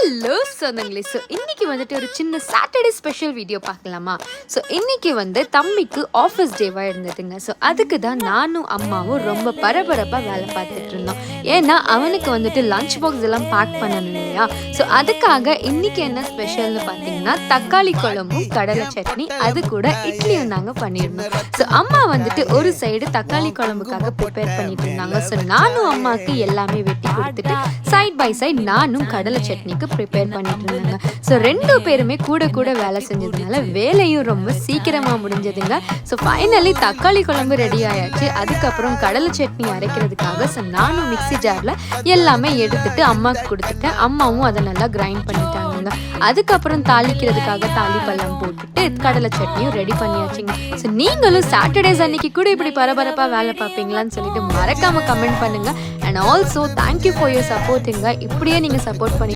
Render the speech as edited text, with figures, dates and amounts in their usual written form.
Hello சொந்தங்களே. So இன்னைக்கு வந்துட்டு ஒரு சின்ன சாட்டர்டே ஸ்பெஷல் வீடியோ பார்க்கலாமா? ஸோ இன்னைக்கு வந்து தம்பிக்கு ஆஃபீஸ் டேவாக இருந்ததுங்க. ஸோ அதுக்கு தான் நானும் அம்மாவும் ரொம்ப பரபரப்பாக வேலை பார்த்துட்டு இருந்தோம். ஏன்னா அவனுக்கு வந்துட்டு லஞ்ச் பாக்ஸ் எல்லாம் பேக் பண்ணணும் இல்லையா? ஸோ அதுக்காக இன்னைக்கு என்ன ஸ்பெஷல்னு பார்த்தீங்கன்னா தக்காளி குழம்பும் கடலை சட்னி, அது கூட இட்லியும் நாங்கள் பண்ணியிருந்தோம். ஸோ அம்மா வந்துட்டு ஒரு சைடு தக்காளி குழம்புக்காக ப்ரிப்பேர் பண்ணிட்டு இருந்தாங்க. ஸோ நானும் அம்மாவுக்கு எல்லாமே வெட்டி கொடுத்துட்டு சைட் பை சைட் நானும் கடலை சட்னிக்கு ப்ரிப்பேர் பண்ணிட்டு இருந்தாங்க. ஸோ ரெண்டு பேருமே கூட கூட வேலை செஞ்சதுனால வேலையும் ரொம்ப சீக்கிரமாக முடிஞ்சதுங்க. ஸோ ஃபைனலி தக்காளி குழம்பு ரெடி ஆயாச்சு. அதுக்கப்புறம் கடலை சட்னி அரைக்கிறதுக்காக ஸோ நானும் மிக்ஸி ஜாரில் எல்லாமே எடுத்துட்டு அம்மாவுக்கு கொடுத்துட்டேன். அம்மாவும் அதை நல்லா கிரைண்ட் பண்ணிட்டாங்க. அதுக்கப்புறம் தாளிக்கிறதுக்காக தாளிப்பழம் போட்டுட்டு கடலை சட்னியும் ரெடி பண்ணியாச்சுங்க. ஸோ நீங்களும் சாட்டர்டேஸ் அன்னைக்கு கூட இப்படி பரபரப்பாக வேலை பார்ப்பீங்களான்னு சொல்லிட்டு மறக்காம கமெண்ட் பண்ணுங்க. And also thank you for your சப்போர்ட்டுங்க. இப்படியே நீங்கள் சப்போர்ட் பண்ணி